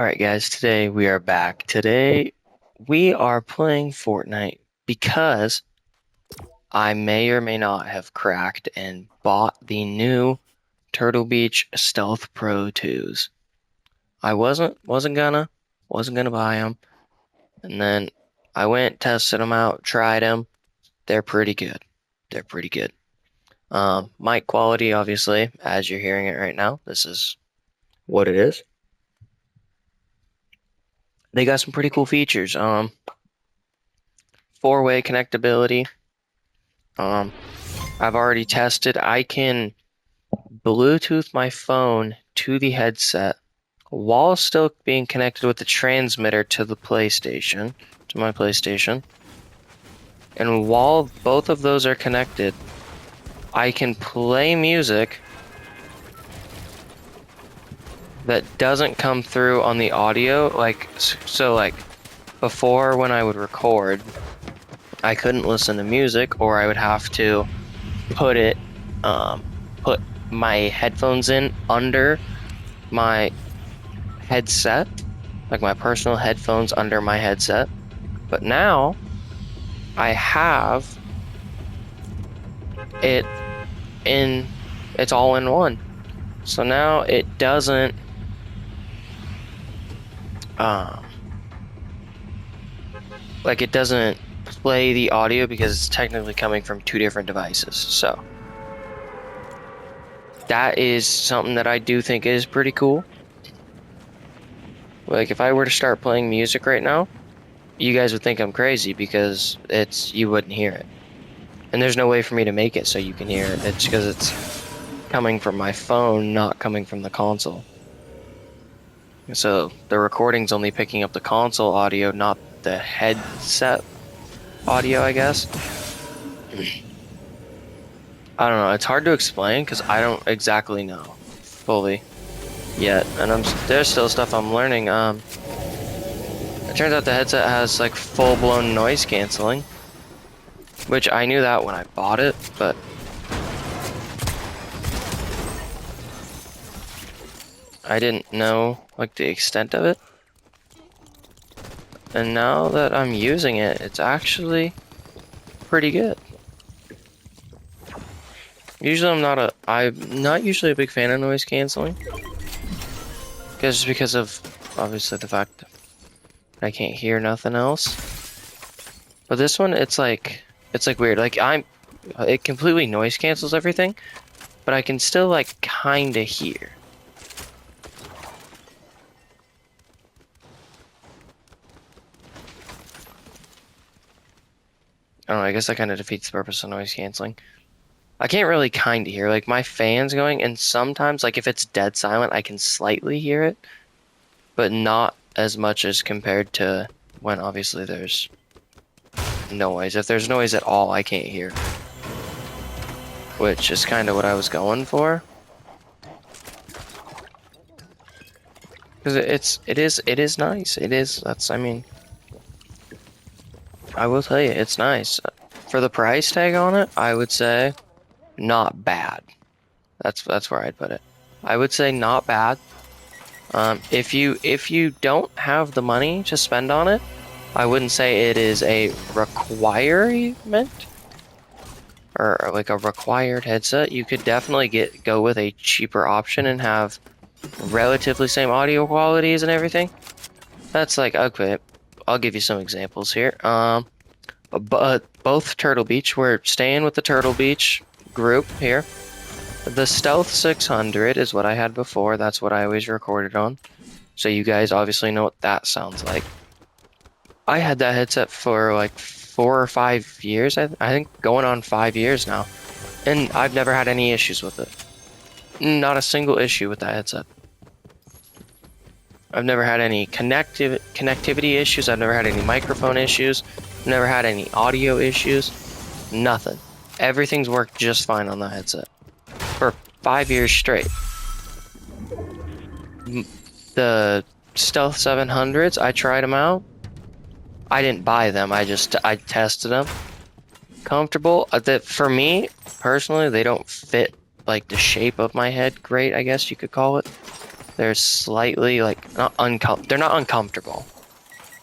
Alright guys, today we are back. Today we are playing Fortnite because I may or may not have cracked and bought the new Turtle Beach Stealth Pro 2s. I wasn't gonna buy them, and then I went, tested them out, tried them. They're pretty good. They're pretty good. Mic quality, obviously, as you're hearing it right now, this is what it is. They got some pretty cool features. Four-way connectability. I've already tested. I can Bluetooth my phone to the headset while still being connected with the transmitter to the PlayStation, to my PlayStation. And while both of those are connected, I can play music that doesn't come through on the audio. Like before, when I would record, I couldn't listen to music, or I would have to put my headphones in under my headset, like my personal headphones under my headset. But now I have it it's all in one. So now it doesn't it doesn't play the audio because it's technically coming from two different devices. So that is something that I do think is pretty cool. Like, if I were to start playing music right now, you guys would think I'm crazy because you wouldn't hear it. And there's no way for me to make it so you can hear it. It's because it's coming from my phone, not coming from the console. So the recording's only picking up the console audio, not the headset audio, I guess. I don't know. It's hard to explain because I don't exactly know fully yet, and there's still stuff I'm learning. It turns out the headset has like full-blown noise canceling, which I knew that when I bought it, but I didn't know like the extent of it. And now that I'm using it, it's actually pretty good. Usually I'm not usually a big fan of noise canceling. Because of obviously the fact that I can't hear nothing else. But this one, it's like weird. Like it completely noise cancels everything, but I can still like kinda hear. I don't know, I guess that kind of defeats the purpose of noise canceling. I can't really kind of hear, like my fan's going, and sometimes like if it's dead silent, I can slightly hear it, but not as much as compared to when obviously there's noise. If there's noise at all, I can't hear, which is kind of what I was going for. Because it is nice. I mean, I will tell you, it's nice. For the price tag on it, I would say not bad. That's where I'd put it. I would say not bad. If you don't have the money to spend on it, I wouldn't say it is a requirement or like a required headset. You could definitely go with a cheaper option and have relatively same audio qualities and everything. That's like, okay, I'll give you some examples here. But both Turtle Beach, we're staying with the Turtle Beach group here. The Stealth 600 is what I had before. That's what I always recorded on. So you guys obviously know what that sounds like. I had that headset for like 4 or 5 years. I think going on 5 years now. And I've never had any issues with it. Not a single issue with that headset. I've never had any connectivity issues. I've never had any microphone issues. Never had any audio issues. Nothing. Everything's worked just fine on that headset for 5 years straight. The Stealth 700s, I tried them out. I didn't buy them. I tested them. Comfortable. For me personally, they don't fit like the shape of my head great, I guess you could call it. they're slightly like they're not uncomfortable,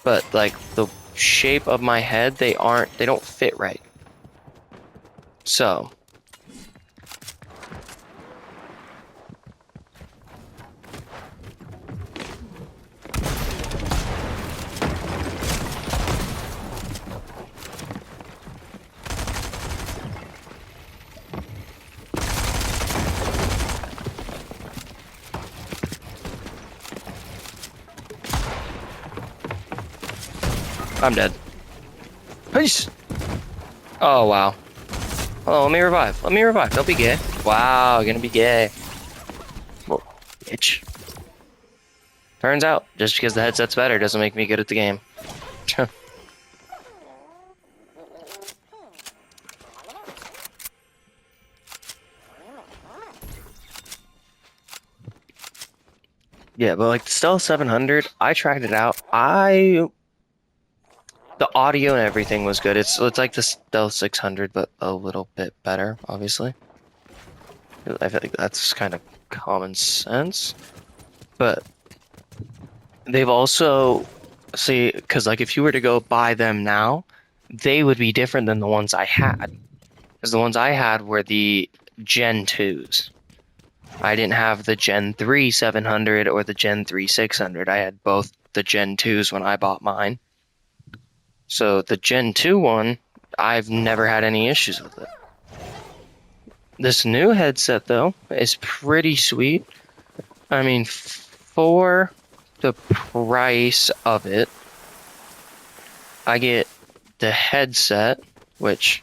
but like the shape of my head, they don't fit right. So I'm dead. Peace. Oh wow. Oh, let me revive. Let me revive. Don't be gay. Wow, gonna be gay. Whoa, bitch. Turns out, just because the headset's better doesn't make me good at the game. Yeah, but like the Stealth 700, I tried it out. The audio and everything was good. It's like the Stealth 600, but a little bit better, obviously. I feel like that's kind of common sense. But they've also, see, because like if you were to go buy them now, they would be different than the ones I had. Because the ones I had were the Gen 2s. I didn't have the Gen 3 700 or the Gen 3 600. I had both the Gen 2s when I bought mine. So the Gen 2 one, I've never had any issues with it. This new headset, though, is pretty sweet. I mean, for the price of it, I get the headset, which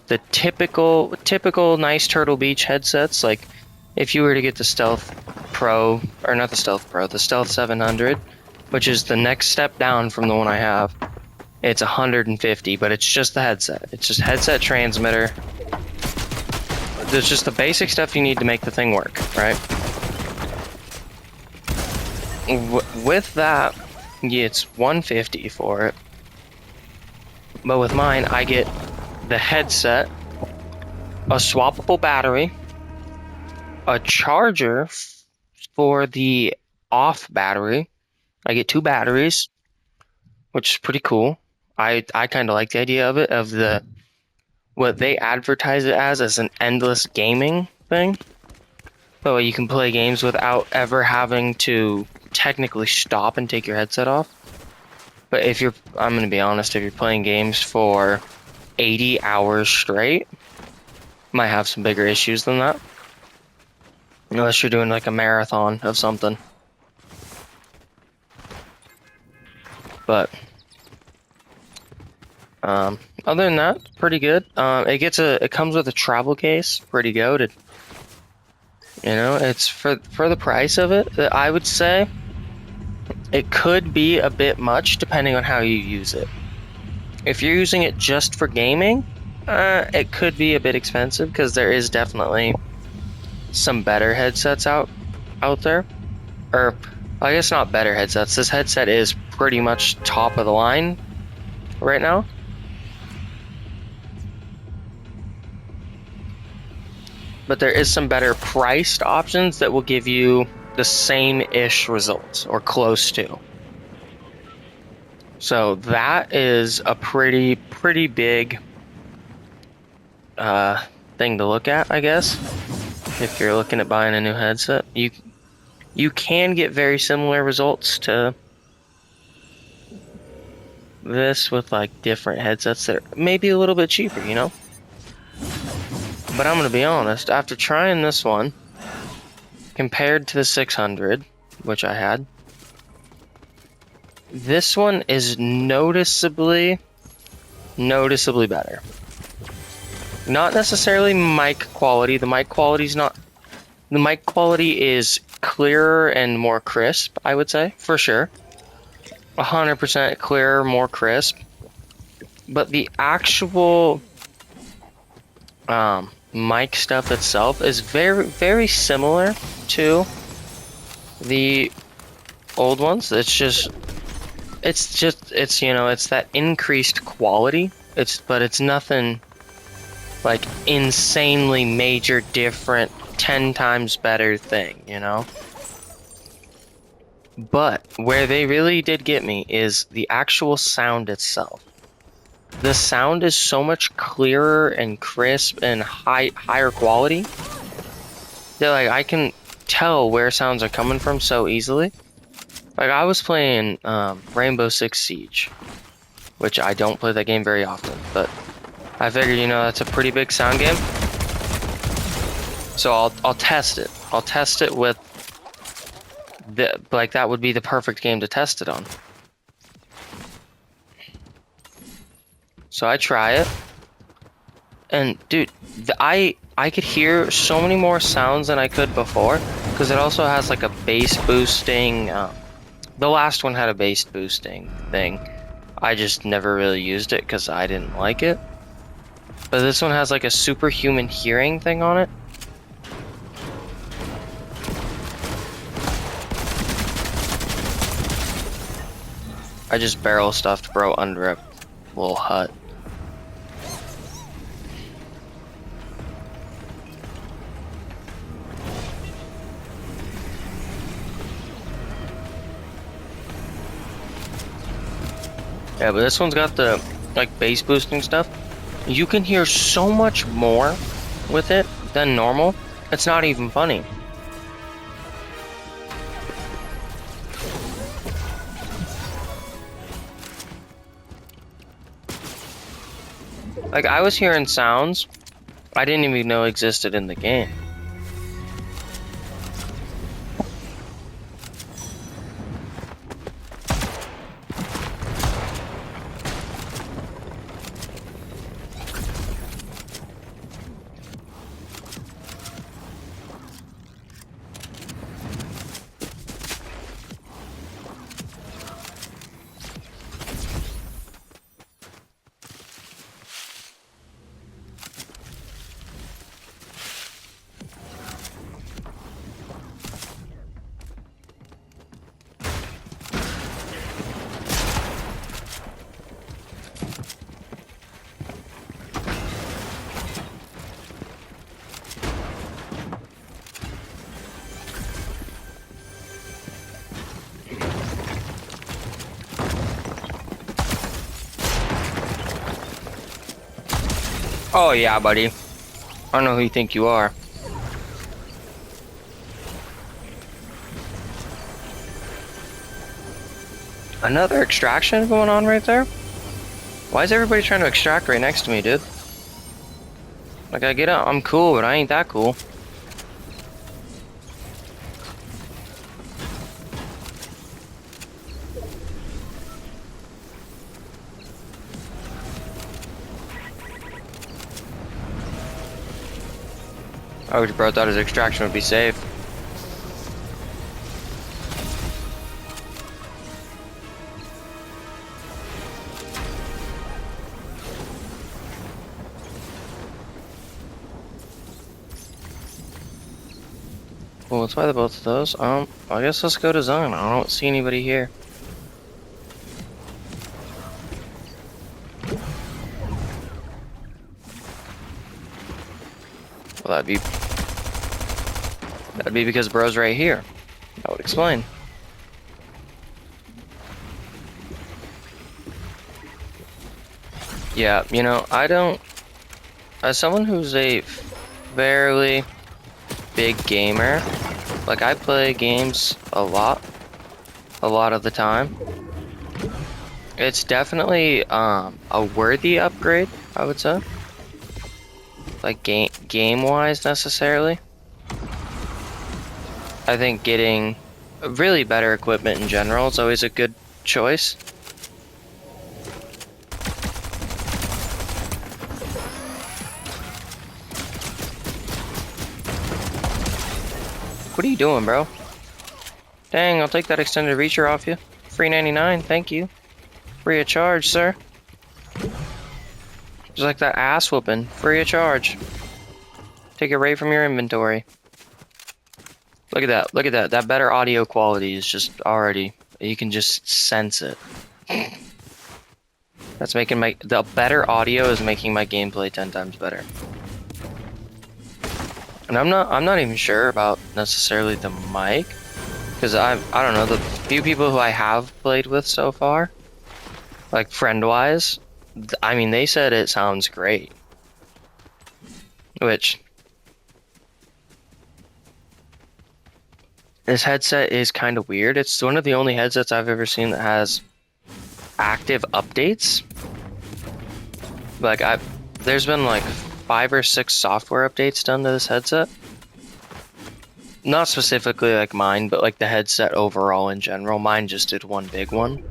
the typical nice Turtle Beach headsets, like if you were to get the Stealth Pro, or not the Stealth Pro, the Stealth 700, which is the next step down from the one I have, it's 150, but it's just the headset. It's just headset transmitter. There's just the basic stuff you need to make the thing work, right? With that, it's 150 for it. But with mine, I get the headset, a swappable battery, a charger for the off battery. I get 2 batteries, which is pretty cool. I kind of like the idea of it, of what they advertise it as an endless gaming thing. So you can play games without ever having to technically stop and take your headset off. But I'm going to be honest, if you're playing games for 80 hours straight, might have some bigger issues than that. Unless you're doing like a marathon of something. But other than that, pretty good. It comes with a travel case, pretty goated. You know, it's for the price of it. I would say it could be a bit much depending on how you use it. If you're using it just for gaming, it could be a bit expensive because there is definitely some better headsets out there. Or I guess not better headsets. This headset is pretty much top of the line right now. But there is some better priced options that will give you the same-ish results or close to. So that is a pretty big thing to look at, I guess. If you're looking at buying a new headset, you can get very similar results to this with like different headsets that are maybe a little bit cheaper, you know? But I'm going to be honest, after trying this one, compared to the 600, which I had, this one is noticeably better. Not necessarily mic quality. The mic quality is clearer and more crisp, I would say, for sure. 100% clearer, more crisp. But the actual mic stuff itself is very similar to the old ones. It's you know, it's that increased quality. But it's nothing like insanely major different 10 times better thing, you know? But where they really did get me is the actual sound itself. The sound is so much clearer and crisp and higher quality that like I can tell where sounds are coming from so easily. Like I was playing Rainbow Six Siege, which I don't play that game very often, but I figured, you know, that's a pretty big sound game. So I'll test it. I'll test it with like that would be the perfect game to test it on. So I try it, and dude, I could hear so many more sounds than I could before, because it also has like a bass boosting. The last one had a bass boosting thing. I just never really used it because I didn't like it. But this one has like a superhuman hearing thing on it. I just barrel stuffed bro under a little hut. Yeah, but this one's got the like bass boosting stuff. You can hear so much more with it than normal. It's not even funny. Like I was hearing sounds I didn't even know existed in the game. Oh yeah, buddy. I don't know who you think you are. Another extraction going on right there? Why is everybody trying to extract right next to me, dude? Like, I get it, I'm cool, but I ain't that cool. I wish bro thought his extraction would be safe. Well, let's buy the both of those. I guess let's go to zone. I don't see anybody here. Well, that'd be because bro's right here. That would explain. Yeah, you know, I don't... As someone who's a fairly big gamer, like I play games a lot of the time. It's definitely a worthy upgrade, I would say. Like game-wise necessarily. I think getting really better equipment in general is always a good choice. What are you doing, bro? Dang, I'll take that extended reacher off you. Free 99, thank you. Free of charge, sir. Just like that ass whooping, free of charge. Take it right from your inventory. Look at that, look at that. That better audio quality is just already, you can just sense it. That's making the better audio is making my gameplay 10 times better. And I'm not even sure about necessarily the mic, Because I don't know, the few people who I have played with so far, like friend-wise, I mean, they said it sounds great. Which, this headset is kind of weird. It's one of the only headsets I've ever seen that has active updates. Like, there's been like 5 or 6 software updates done to this headset. Not specifically like mine, but like the headset overall in general. Mine just did one big one.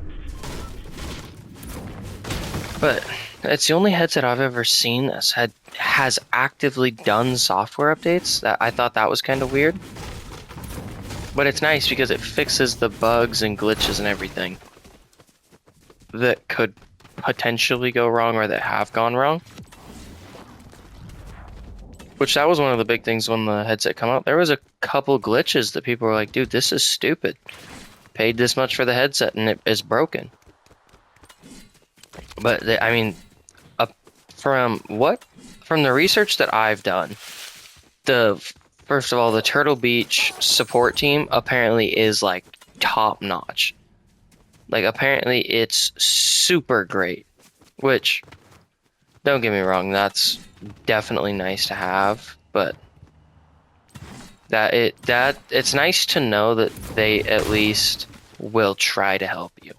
But it's the only headset I've ever seen that has actively done software updates. That I thought that was kind of weird. But it's nice because it fixes the bugs and glitches and everything that could potentially go wrong or that have gone wrong. Which that was one of the big things when the headset came out. There was a couple glitches that people were like, dude, this is stupid. Paid this much for the headset and it is broken. But I mean, from the research that I've done, first of all, the Turtle Beach support team apparently is like top notch. Like apparently it's super great, which don't get me wrong, that's definitely nice to have, but it's nice to know that they at least will try to help you.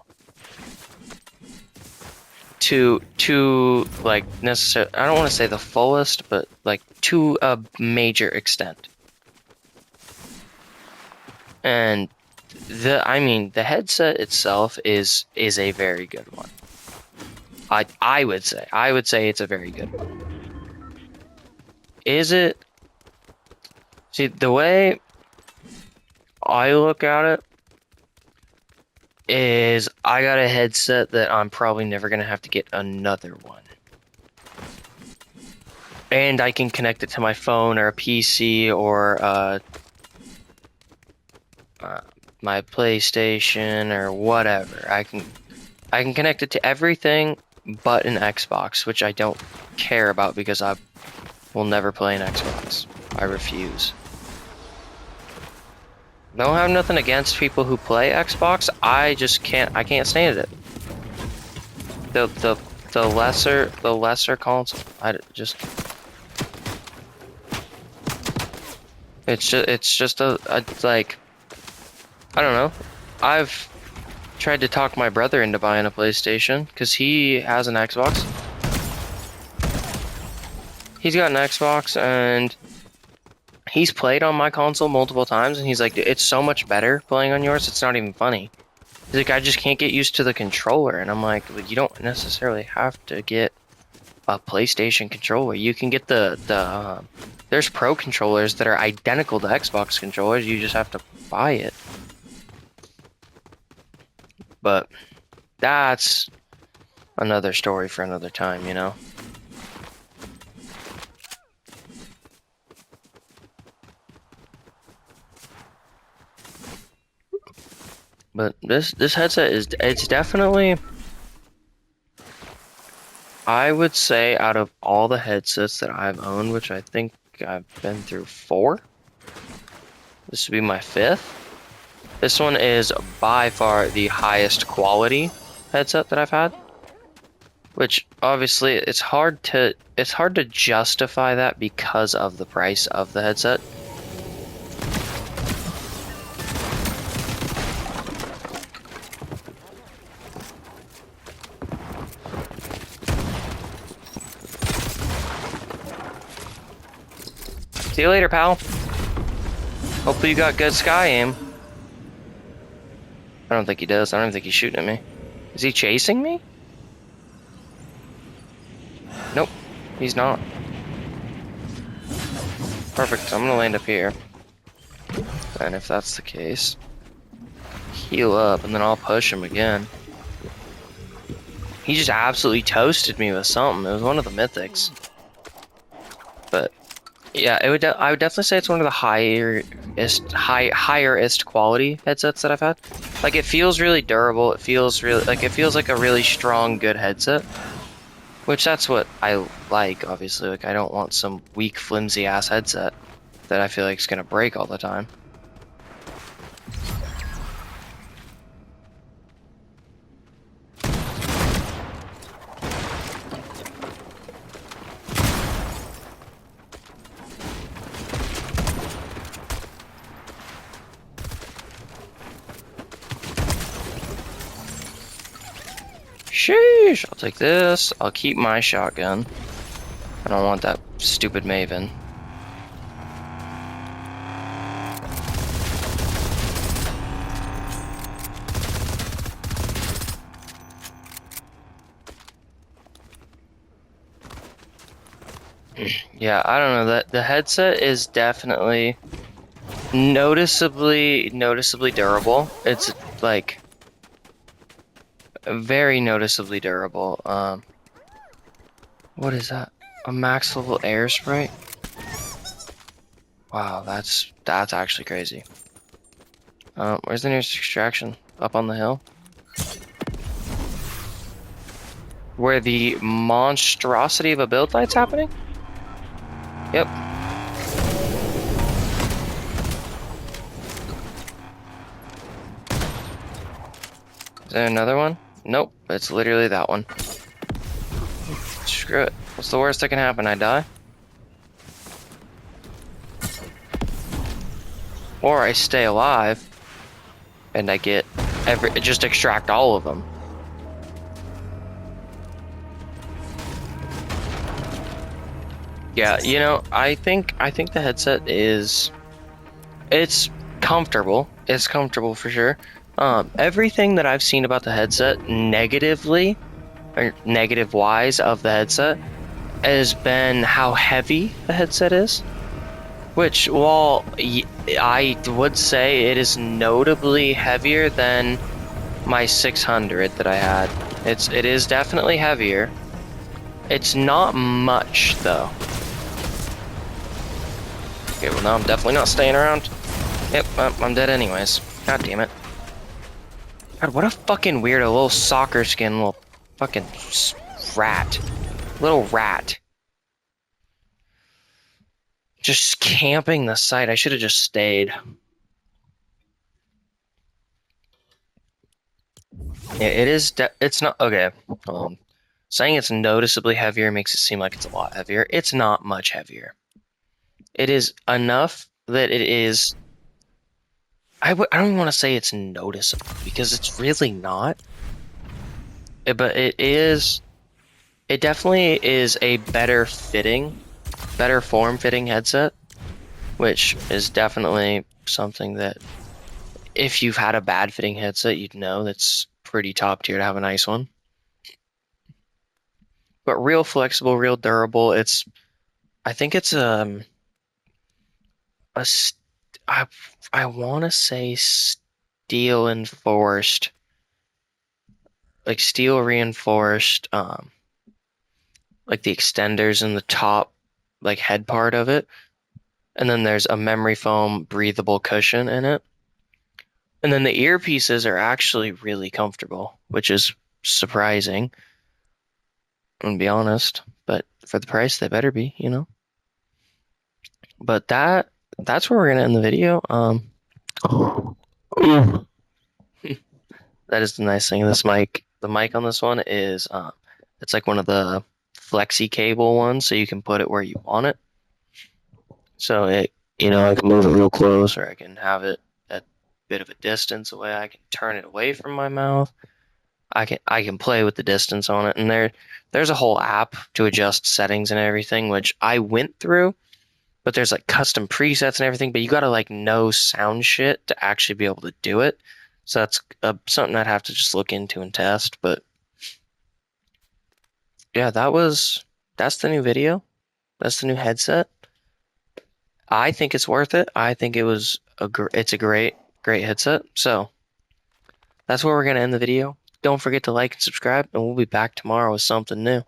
To like necessarily, I don't want to say the fullest, but like to a major extent. And the headset itself is a very good one. I would say it's a very good one. Is it? See, the way I look at it is I got a headset that I'm probably never going to have to get another one. And I can connect it to my phone or a PC or my PlayStation or whatever. I can connect it to everything but an Xbox, which I don't care about because I will never play an Xbox. I refuse. Don't have nothing against people who play Xbox. I can't stand it. The lesser console. It's just like, I don't know. I've tried to talk my brother into buying a PlayStation because he has an Xbox. He's got an Xbox and he's played on my console multiple times, and he's like, it's so much better playing on yours, it's not even funny. He's like, I just can't get used to the controller. And I'm like, well, you don't necessarily have to get a PlayStation controller. You can get there's pro controllers that are identical to Xbox controllers. You just have to buy it. But that's another story for another time, you know? But this headset it's definitely, I would say, out of all the headsets that I've owned, which I think I've been through 4, this would be my 5th. This one is by far the highest quality headset that I've had. Which obviously it's hard to justify that because of the price of the headset. See you later, pal. Hopefully you got good sky aim. I don't think he does. I don't even think he's shooting at me. Is he chasing me? Nope, he's not. Perfect, I'm gonna land up here. And if that's the case, heal up and then I'll push him again. He just absolutely toasted me with something. It was one of the mythics. But yeah, I would definitely say it's one of the higherest quality headsets that I've had. Like, it feels really durable. It feels like a really strong, good headset. Which that's what I like, obviously. Like, I don't want some weak, flimsy ass headset that I feel like is gonna break all the time. Sheesh, I'll take this. I'll keep my shotgun. I don't want that stupid Maven. Yeah, I don't know, that the headset is definitely noticeably durable. It's like very noticeably durable. What is that? A max level air sprite? Wow, that's actually crazy. Where's the nearest extraction? Up on the hill? Where the monstrosity of a build fight's happening? Yep. Is there another one? Nope, it's literally that one. Screw it. What's the worst that can happen? I die? Or I stay alive and I get just extract all of them. Yeah, you know, I think the headset it's comfortable. It's comfortable for sure. Everything that I've seen about the headset negatively or negative wise of the headset has been how heavy the headset is. Which, while I would say it is notably heavier than my 600 that I had. It is definitely heavier. It's not much though. Okay, well now I'm definitely not staying around. Yep, I'm dead anyways. God damn it. God, what a fucking weirdo, little soccer skin, little fucking rat. Little rat. Just camping the site. I should have just stayed. It is, it's not, okay. Saying it's noticeably heavier makes it seem like it's a lot heavier. It's not much heavier. It is enough that it is, I don't want to say it's noticeable because it's really not. But it definitely is a better form-fitting headset, which is definitely something that if you've had a bad fitting headset, you'd know that's pretty top tier to have a nice one. But real flexible, real durable. I think it's a I want to say steel enforced, like steel reinforced, like the extenders in the top, like head part of it. And then there's a memory foam breathable cushion in it. And then the earpieces are actually really comfortable, which is surprising. I'm gonna be honest, but for the price, they better be, you know. But that's where we're gonna end the video. That is the nice thing. This mic, the mic on this one is, it's like one of the flexi cable ones, so you can put it where you want it. So it, you know, I can move it real close, or I can have it at a bit of a distance away. I can turn it away from my mouth. I can play with the distance on it, and there's a whole app to adjust settings and everything, which I went through. But there's like custom presets and everything, but you gotta like know sound shit to actually be able to do it. So that's something I'd have to just look into and test. But yeah, that's the new video. That's the new headset. I think it's worth it. I think it's a great headset. So that's where we're gonna end the video. Don't forget to like and subscribe, and we'll be back tomorrow with something new.